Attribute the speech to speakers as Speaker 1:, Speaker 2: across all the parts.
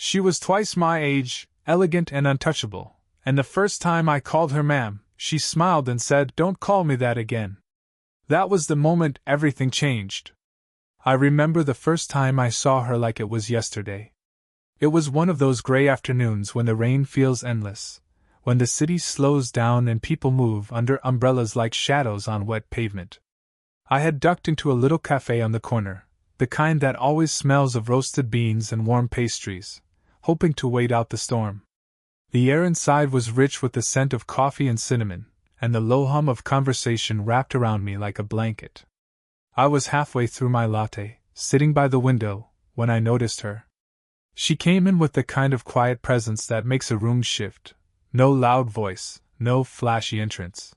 Speaker 1: She was twice my age, elegant and untouchable, and the first time I called her ma'am, she smiled and said, "Don't call me that again." That was the moment everything changed. I remember the first time I saw her like it was yesterday. It was one of those gray afternoons when the rain feels endless, when the city slows down and people move under umbrellas like shadows on wet pavement. I had ducked into a little cafe on the corner, the kind that always smells of roasted beans and warm pastries, hoping to wait out the storm. The air inside was rich with the scent of coffee and cinnamon, and the low hum of conversation wrapped around me like a blanket. I was halfway through my latte, sitting by the window, when I noticed her. She came in with the kind of quiet presence that makes a room shift. No loud voice, no flashy entrance.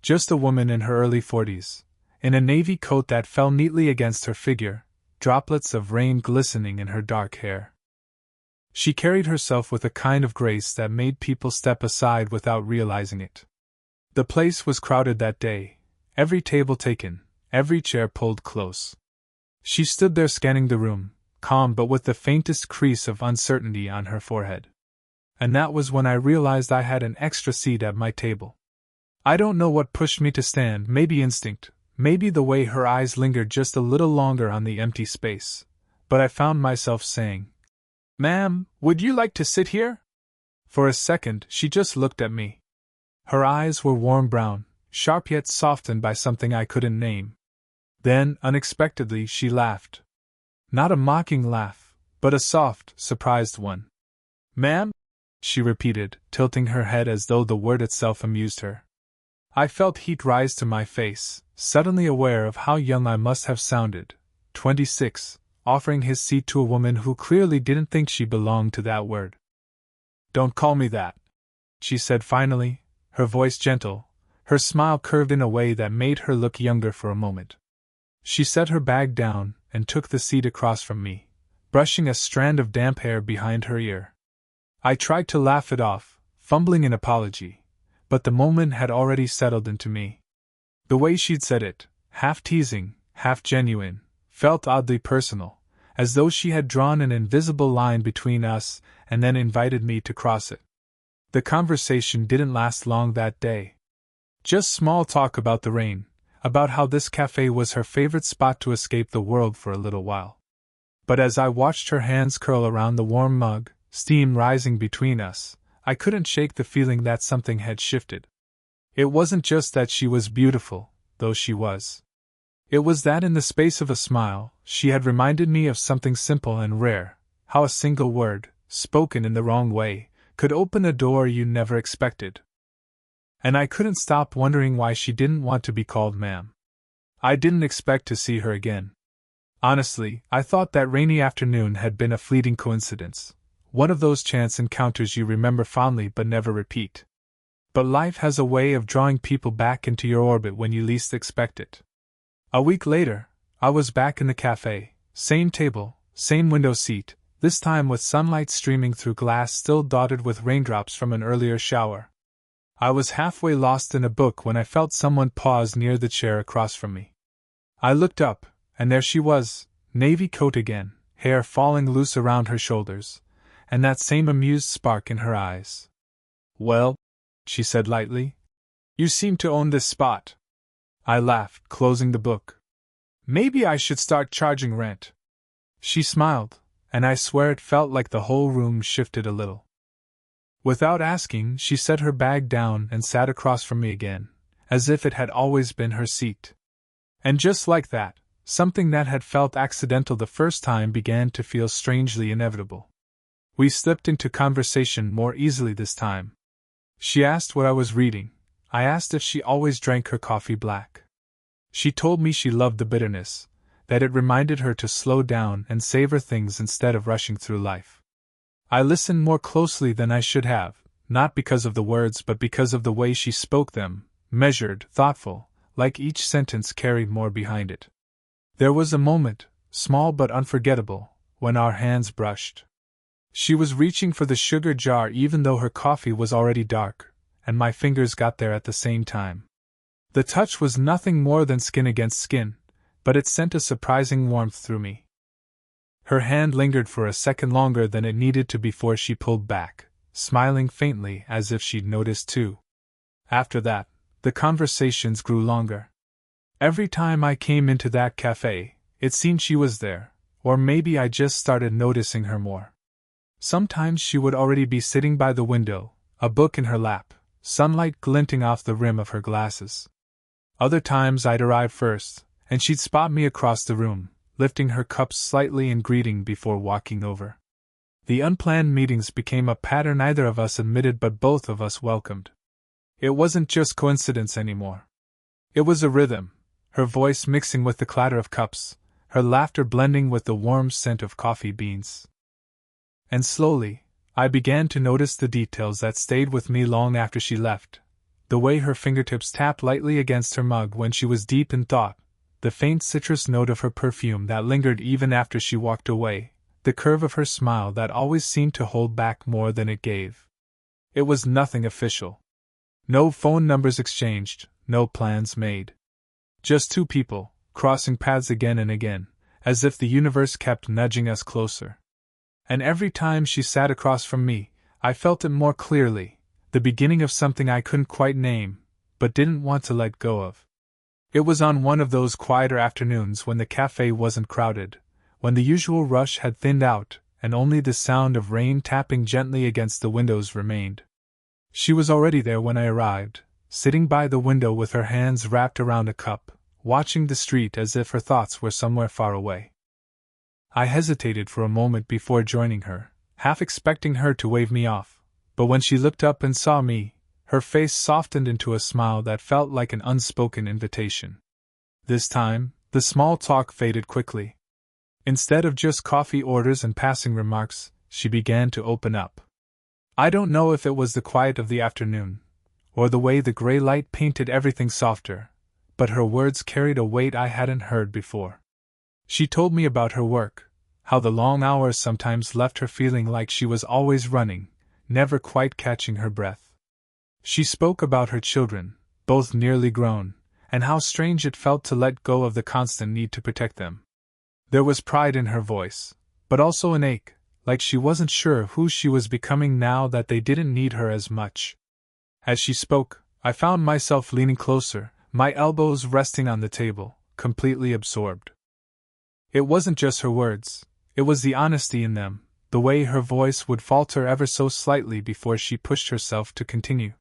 Speaker 1: Just a woman in her early 40s, in a navy coat that fell neatly against her figure, droplets of rain glistening in her dark hair. She carried herself with a kind of grace that made people step aside without realizing it. The place was crowded that day, every table taken, every chair pulled close. She stood there scanning the room, calm but with the faintest crease of uncertainty on her forehead. And that was when I realized I had an extra seat at my table. I don't know what pushed me to stand, maybe instinct, maybe the way her eyes lingered just a little longer on the empty space, but I found myself saying, "Ma'am, would you like to sit here?" For a second, she just looked at me. Her eyes were warm brown, sharp yet softened by something I couldn't name. Then, unexpectedly, she laughed. Not a mocking laugh, but a soft, surprised one. "Ma'am?" she repeated, tilting her head as though the word itself amused her. I felt heat rise to my face, suddenly aware of how young I must have sounded, 26, offering his seat to a woman who clearly didn't think she belonged to that word. "Don't call me that," she said finally, her voice gentle, her smile curved in a way that made her look younger for a moment. She set her bag down and took the seat across from me, brushing a strand of damp hair behind her ear. I tried to laugh it off, fumbling an apology, but the moment had already settled into me. The way she'd said it, half teasing, half genuine, felt oddly personal, as though she had drawn an invisible line between us and then invited me to cross it. The conversation didn't last long that day. Just small talk about the rain, about how this cafe was her favorite spot to escape the world for a little while. But as I watched her hands curl around the warm mug, steam rising between us, I couldn't shake the feeling that something had shifted. It wasn't just that she was beautiful, though she was. It was that in the space of a smile, she had reminded me of something simple and rare, how a single word, spoken in the wrong way, could open a door you never expected. And I couldn't stop wondering why she didn't want to be called ma'am. I didn't expect to see her again. Honestly, I thought that rainy afternoon had been a fleeting coincidence, one of those chance encounters you remember fondly but never repeat. But life has a way of drawing people back into your orbit when you least expect it. A week later, I was back in the cafe, same table, same window seat, this time with sunlight streaming through glass still dotted with raindrops from an earlier shower. I was halfway lost in a book when I felt someone pause near the chair across from me. I looked up, and there she was, navy coat again, hair falling loose around her shoulders, and that same amused spark in her eyes. "Well," she said lightly, "you seem to own this spot." I laughed, closing the book. "Maybe I should start charging rent." She smiled, and I swear it felt like the whole room shifted a little. Without asking, she set her bag down and sat across from me again, as if it had always been her seat. And just like that, something that had felt accidental the first time began to feel strangely inevitable. We slipped into conversation more easily this time. She asked what I was reading. I asked if she always drank her coffee black. She told me she loved the bitterness, that it reminded her to slow down and savor things instead of rushing through life. I listened more closely than I should have, not because of the words but because of the way she spoke them, measured, thoughtful, like each sentence carried more behind it. There was a moment, small but unforgettable, when our hands brushed. She was reaching for the sugar jar even though her coffee was already dark, and my fingers got there at the same time. The touch was nothing more than skin against skin, but it sent a surprising warmth through me. Her hand lingered for a second longer than it needed to before she pulled back, smiling faintly as if she'd noticed too. After that, the conversations grew longer. Every time I came into that cafe, it seemed she was there, or maybe I just started noticing her more. Sometimes she would already be sitting by the window, a book in her lap, sunlight glinting off the rim of her glasses. Other times I'd arrive first, and she'd spot me across the room, lifting her cup slightly in greeting before walking over. The unplanned meetings became a pattern neither of us admitted but both of us welcomed. It wasn't just coincidence anymore. It was a rhythm, her voice mixing with the clatter of cups, her laughter blending with the warm scent of coffee beans. And slowly, I began to notice the details that stayed with me long after she left. The way her fingertips tapped lightly against her mug when she was deep in thought, the faint citrus note of her perfume that lingered even after she walked away, the curve of her smile that always seemed to hold back more than it gave. It was nothing official. No phone numbers exchanged, no plans made. Just two people, crossing paths again and again, as if the universe kept nudging us closer. And every time she sat across from me, I felt it more clearly, the beginning of something I couldn't quite name, but didn't want to let go of. It was on one of those quieter afternoons when the cafe wasn't crowded, when the usual rush had thinned out, and only the sound of rain tapping gently against the windows remained. She was already there when I arrived, sitting by the window with her hands wrapped around a cup, watching the street as if her thoughts were somewhere far away. I hesitated for a moment before joining her, half expecting her to wave me off, but when she looked up and saw me, her face softened into a smile that felt like an unspoken invitation. This time, the small talk faded quickly. Instead of just coffee orders and passing remarks, she began to open up. I don't know if it was the quiet of the afternoon, or the way the gray light painted everything softer, but her words carried a weight I hadn't heard before. She told me about her work, how the long hours sometimes left her feeling like she was always running, never quite catching her breath. She spoke about her children, both nearly grown, and how strange it felt to let go of the constant need to protect them. There was pride in her voice, but also an ache, like she wasn't sure who she was becoming now that they didn't need her as much. As she spoke, I found myself leaning closer, my elbows resting on the table, completely absorbed. It wasn't just her words, it was the honesty in them, the way her voice would falter ever so slightly before she pushed herself to continue.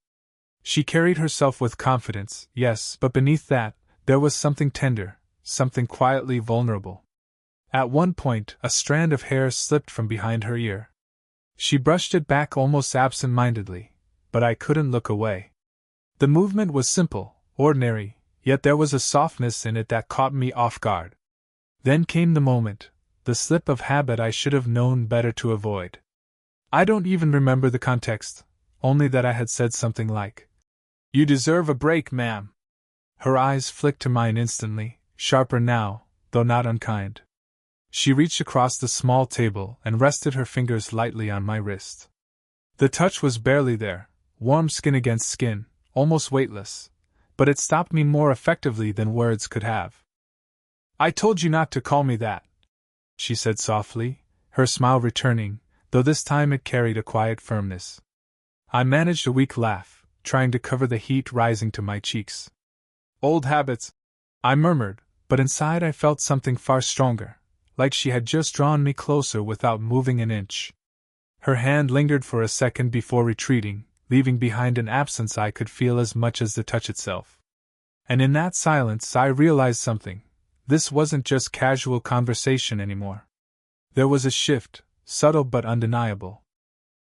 Speaker 1: She carried herself with confidence, yes, but beneath that, there was something tender, something quietly vulnerable. At one point, a strand of hair slipped from behind her ear. She brushed it back almost absent-mindedly, but I couldn't look away. The movement was simple, ordinary, yet there was a softness in it that caught me off guard. Then came the moment, the slip of habit I should have known better to avoid. I don't even remember the context, only that I had said something like, "You deserve a break, ma'am." Her eyes flicked to mine instantly, sharper now, though not unkind. She reached across the small table and rested her fingers lightly on my wrist. The touch was barely there, warm skin against skin, almost weightless, but it stopped me more effectively than words could have. "I told you not to call me that," she said softly, her smile returning, though this time it carried a quiet firmness. I managed a weak laugh, trying to cover the heat rising to my cheeks. "Old habits," I murmured, but inside I felt something far stronger, like she had just drawn me closer without moving an inch. Her hand lingered for a second before retreating, leaving behind an absence I could feel as much as the touch itself. And in that silence I realized something. This wasn't just casual conversation anymore. There was a shift, subtle but undeniable.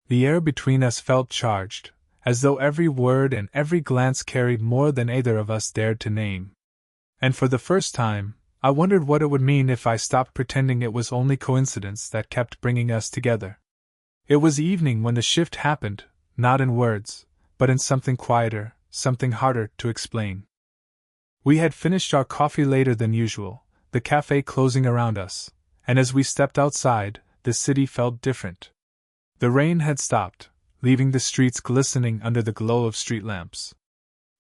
Speaker 1: The air between us felt charged, as though every word and every glance carried more than either of us dared to name. And for the first time, I wondered what it would mean if I stopped pretending it was only coincidence that kept bringing us together. It was evening when the shift happened, not in words, but in something quieter, something harder to explain. We had finished our coffee later than usual, the cafe closing around us, and as we stepped outside, the city felt different. The rain had stopped, leaving the streets glistening under the glow of street lamps.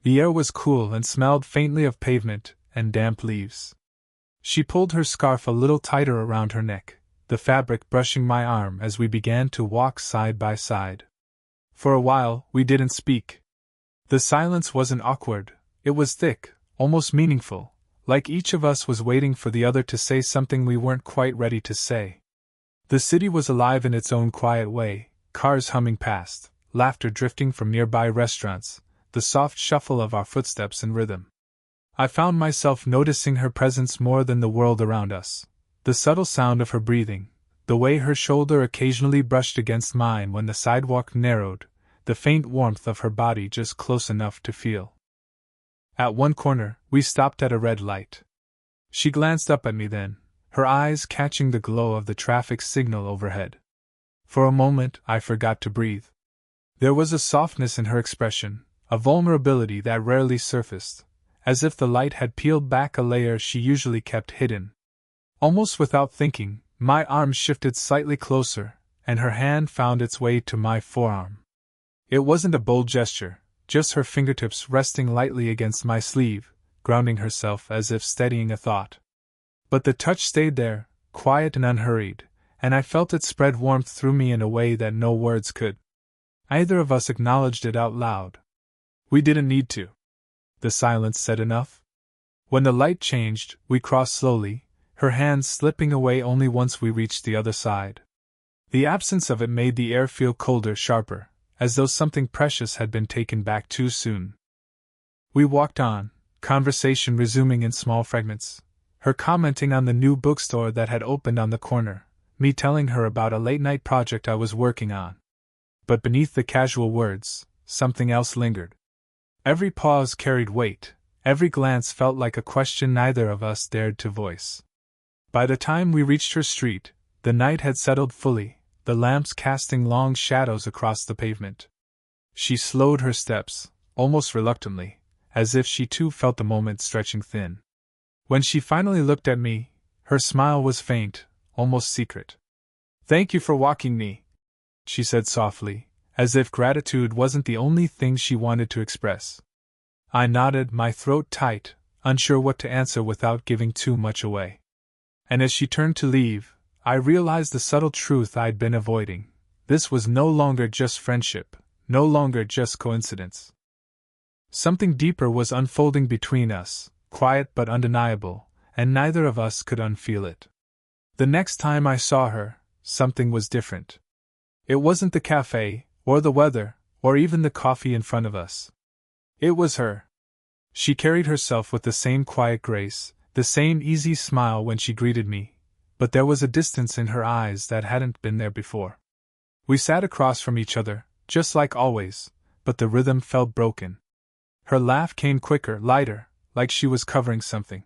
Speaker 1: The air was cool and smelled faintly of pavement and damp leaves. She pulled her scarf a little tighter around her neck, the fabric brushing my arm as we began to walk side by side. For a while, we didn't speak. The silence wasn't awkward, it was thick, almost meaningful, like each of us was waiting for the other to say something we weren't quite ready to say. The city was alive in its own quiet way, cars humming past, laughter drifting from nearby restaurants, the soft shuffle of our footsteps in rhythm. I found myself noticing her presence more than the world around us. The subtle sound of her breathing, the way her shoulder occasionally brushed against mine when the sidewalk narrowed, the faint warmth of her body just close enough to feel. At one corner, we stopped at a red light. She glanced up at me then, her eyes catching the glow of the traffic signal overhead. For a moment, I forgot to breathe. There was a softness in her expression, a vulnerability that rarely surfaced, as if the light had peeled back a layer she usually kept hidden. Almost without thinking, my arm shifted slightly closer, and her hand found its way to my forearm. It wasn't a bold gesture, just her fingertips resting lightly against my sleeve, grounding herself as if steadying a thought. But the touch stayed there, quiet and unhurried, and I felt it spread warmth through me in a way that no words could. Neither of us acknowledged it out loud. We didn't need to. The silence said enough. When the light changed, we crossed slowly, her hands slipping away only once we reached the other side. The absence of it made the air feel colder, sharper, as though something precious had been taken back too soon. We walked on, conversation resuming in small fragments, her commenting on the new bookstore that had opened on the corner, me telling her about a late-night project I was working on. But beneath the casual words, something else lingered. Every pause carried weight, every glance felt like a question neither of us dared to voice. By the time we reached her street, the night had settled fully, the lamps casting long shadows across the pavement. She slowed her steps, almost reluctantly, as if she too felt the moment stretching thin. When she finally looked at me, her smile was faint, almost secret. "Thank you for walking me," she said softly, as if gratitude wasn't the only thing she wanted to express. I nodded, my throat tight, unsure what to answer without giving too much away. And as she turned to leave, I realized the subtle truth I'd been avoiding. This was no longer just friendship, no longer just coincidence. Something deeper was unfolding between us, quiet but undeniable, and neither of us could unfeel it. The next time I saw her, something was different. It wasn't the cafe, or the weather, or even the coffee in front of us. It was her. She carried herself with the same quiet grace, the same easy smile when she greeted me, but there was a distance in her eyes that hadn't been there before. We sat across from each other, just like always, but the rhythm felt broken. Her laugh came quicker, lighter, like she was covering something.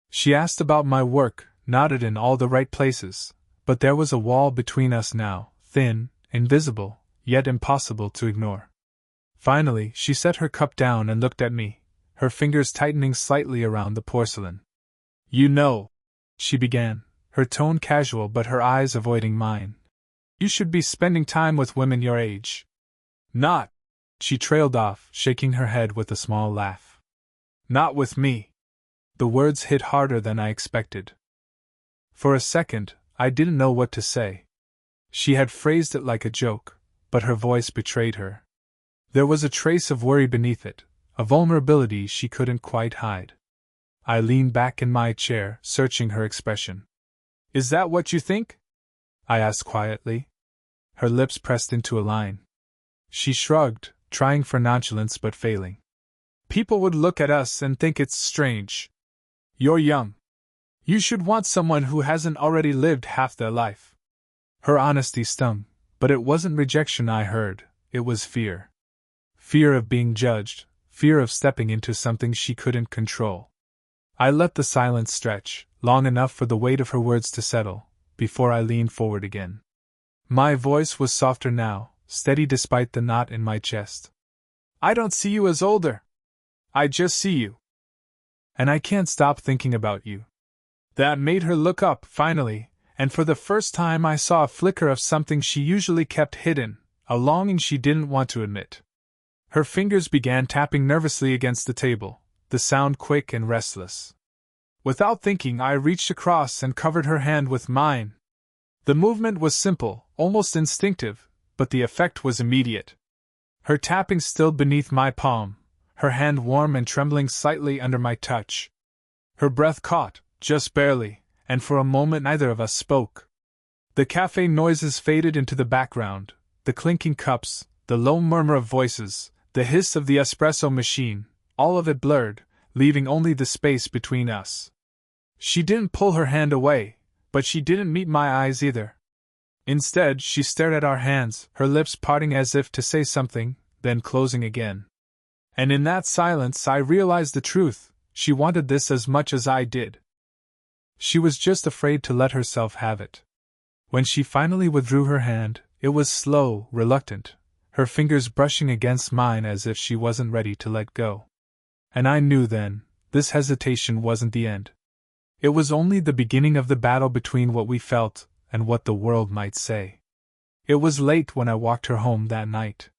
Speaker 1: She asked about my work, nodded in all the right places, but there was a wall between us now, thin, invisible, yet impossible to ignore. Finally, she set her cup down and looked at me, her fingers tightening slightly around the porcelain. "You know," she began, her tone casual but her eyes avoiding mine. "You should be spending time with women your age." "Not," she trailed off, shaking her head with a small laugh. "Not with me." The words hit harder than I expected. For a second, I didn't know what to say. She had phrased it like a joke, but her voice betrayed her. There was a trace of worry beneath it, a vulnerability she couldn't quite hide. I leaned back in my chair, searching her expression. "Is that what you think?" I asked quietly. Her lips pressed into a line. She shrugged, trying for nonchalance but failing. "People would look at us and think it's strange. You're young. You should want someone who hasn't already lived half their life." Her honesty stung, but it wasn't rejection I heard, it was fear. Fear of being judged, fear of stepping into something she couldn't control. I let the silence stretch, long enough for the weight of her words to settle, before I leaned forward again. My voice was softer now, steady despite the knot in my chest. "I don't see you as older. I just see you. And I can't stop thinking about you." That made her look up, finally, and for the first time I saw a flicker of something she usually kept hidden, a longing she didn't want to admit. Her fingers began tapping nervously against the table, the sound quick and restless. Without thinking, I reached across and covered her hand with mine. The movement was simple, almost instinctive, but the effect was immediate. Her tapping stilled beneath my palm, her hand warm and trembling slightly under my touch. Her breath caught, just barely, and for a moment neither of us spoke. The cafe noises faded into the background, the clinking cups, the low murmur of voices, the hiss of the espresso machine, all of it blurred, leaving only the space between us. She didn't pull her hand away, but she didn't meet my eyes either. Instead, she stared at our hands, her lips parting as if to say something, then closing again. And in that silence I realized the truth: she wanted this as much as I did. She was just afraid to let herself have it. When she finally withdrew her hand, it was slow, reluctant, her fingers brushing against mine as if she wasn't ready to let go. And I knew then, this hesitation wasn't the end. It was only the beginning of the battle between what we felt and what the world might say. It was late when I walked her home that night.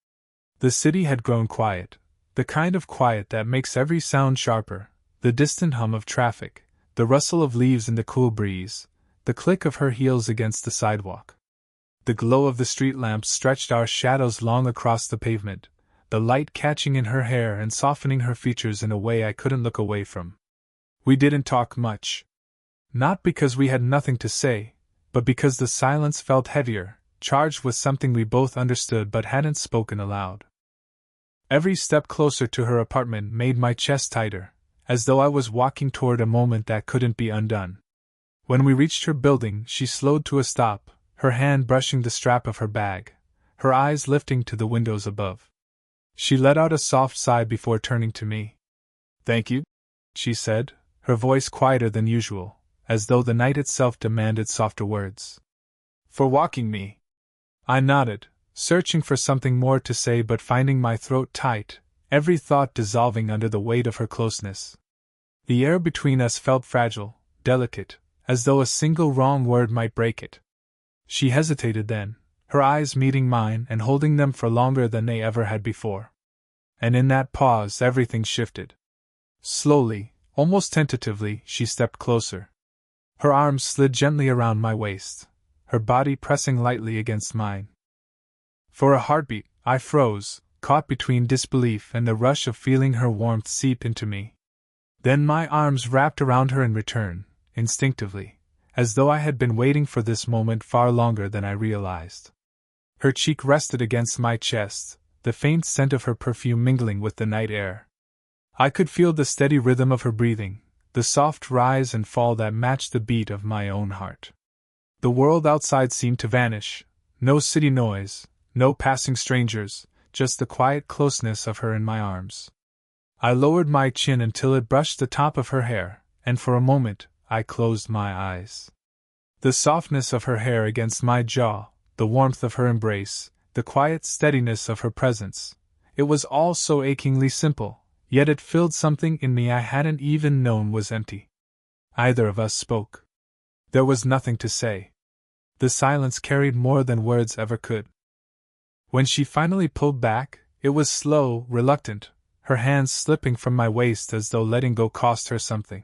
Speaker 1: The city had grown quiet, the kind of quiet that makes every sound sharper, the distant hum of traffic, the rustle of leaves in the cool breeze, the click of her heels against the sidewalk. The glow of the street lamps stretched our shadows long across the pavement, the light catching in her hair and softening her features in a way I couldn't look away from. We didn't talk much. Not because we had nothing to say, but because the silence felt heavier, charged with something we both understood but hadn't spoken aloud. Every step closer to her apartment made my chest tighter, as though I was walking toward a moment that couldn't be undone. When we reached her building, she slowed to a stop, her hand brushing the strap of her bag, her eyes lifting to the windows above. She let out a soft sigh before turning to me. "Thank you," she said, her voice quieter than usual, as though the night itself demanded softer words. "For walking me." I nodded, searching for something more to say but finding my throat tight, every thought dissolving under the weight of her closeness. The air between us felt fragile, delicate, as though a single wrong word might break it. She hesitated then, her eyes meeting mine and holding them for longer than they ever had before. And in that pause everything shifted. Slowly, almost tentatively, she stepped closer. Her arms slid gently around my waist, her body pressing lightly against mine. For a heartbeat, I froze, caught between disbelief and the rush of feeling her warmth seep into me. Then my arms wrapped around her in return, instinctively, as though I had been waiting for this moment far longer than I realized. Her cheek rested against my chest, the faint scent of her perfume mingling with the night air. I could feel the steady rhythm of her breathing, the soft rise and fall that matched the beat of my own heart. The world outside seemed to vanish, no city noise, no passing strangers, just the quiet closeness of her in my arms. I lowered my chin until it brushed the top of her hair, and for a moment, I closed my eyes. The softness of her hair against my jaw, the warmth of her embrace, the quiet steadiness of her presence, it was all so achingly simple, yet it filled something in me I hadn't even known was empty. Neither of us spoke. There was nothing to say. The silence carried more than words ever could. When she finally pulled back, it was slow, reluctant, her hands slipping from my waist as though letting go cost her something.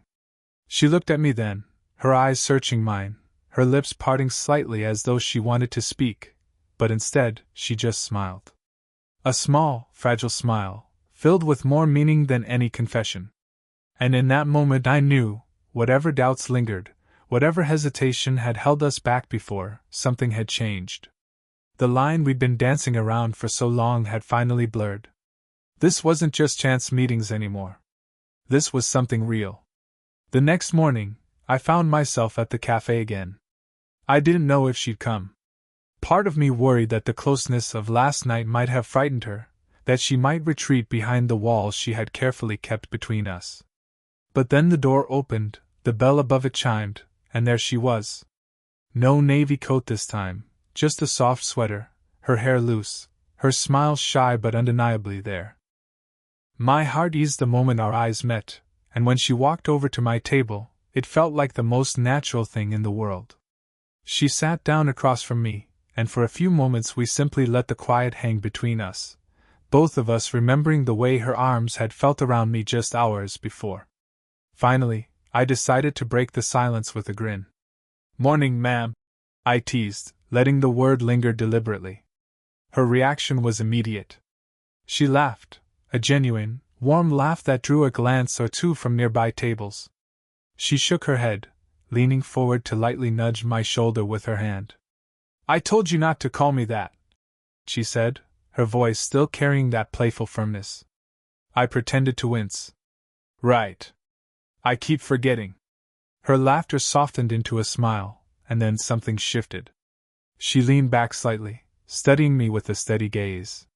Speaker 1: She looked at me then, her eyes searching mine, her lips parting slightly as though she wanted to speak, but instead, she just smiled. A small, fragile smile, filled with more meaning than any confession. And in that moment I knew, whatever doubts lingered, whatever hesitation had held us back before, something had changed. The line we'd been dancing around for so long had finally blurred. This wasn't just chance meetings anymore. This was something real. The next morning, I found myself at the cafe again. I didn't know if she'd come. Part of me worried that the closeness of last night might have frightened her, that she might retreat behind the walls she had carefully kept between us. But then the door opened, the bell above it chimed, and there she was. No navy coat this time, just a soft sweater, her hair loose, her smile shy but undeniably there. My heart eased the moment our eyes met, and when she walked over to my table, it felt like the most natural thing in the world. She sat down across from me, and for a few moments we simply let the quiet hang between us, both of us remembering the way her arms had felt around me just hours before. Finally, I decided to break the silence with a grin. "Morning, ma'am," I teased, letting the word linger deliberately. Her reaction was immediate. She laughed, a genuine, warm laugh that drew a glance or two from nearby tables. She shook her head, leaning forward to lightly nudge my shoulder with her hand. "I told you not to call me that," she said, her voice still carrying that playful firmness. I pretended to wince. "Right. I keep forgetting." Her laughter softened into a smile, and then something shifted. She leaned back slightly, studying me with a steady gaze.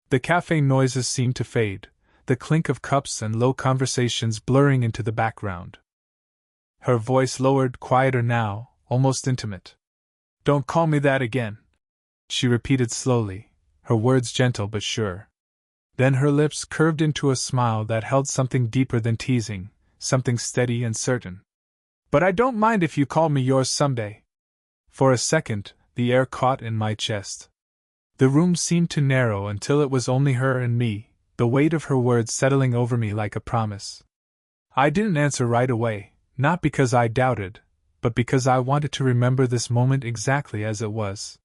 Speaker 1: The cafe noises seemed to fade, the clink of cups and low conversations blurring into the background. Her voice lowered, quieter now, almost intimate. "Don't call me that again," she repeated slowly, her words gentle but sure. Then her lips curved into a smile that held something deeper than teasing, something steady and certain. "But I don't mind if you call me yours someday." For a second, the air caught in my chest. The room seemed to narrow until it was only her and me, the weight of her words settling over me like a promise. I didn't answer right away, not because I doubted, but because I wanted to remember this moment exactly as it was.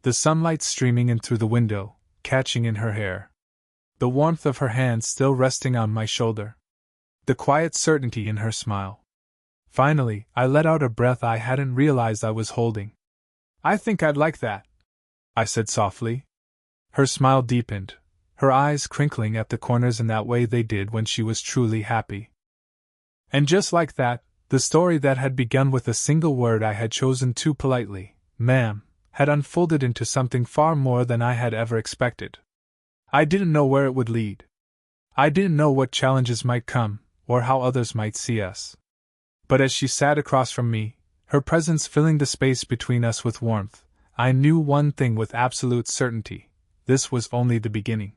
Speaker 1: The sunlight streaming in through the window, catching in her hair. The warmth of her hand still resting on my shoulder. The quiet certainty in her smile. Finally, I let out a breath I hadn't realized I was holding. "I think I'd like that," I said softly. Her smile deepened, her eyes crinkling at the corners in that way they did when she was truly happy. And just like that, the story that had begun with a single word I had chosen too politely, "Ma'am," had unfolded into something far more than I had ever expected. I didn't know where it would lead. I didn't know what challenges might come, or how others might see us. But as she sat across from me, her presence filling the space between us with warmth, I knew one thing with absolute certainty: this was only the beginning.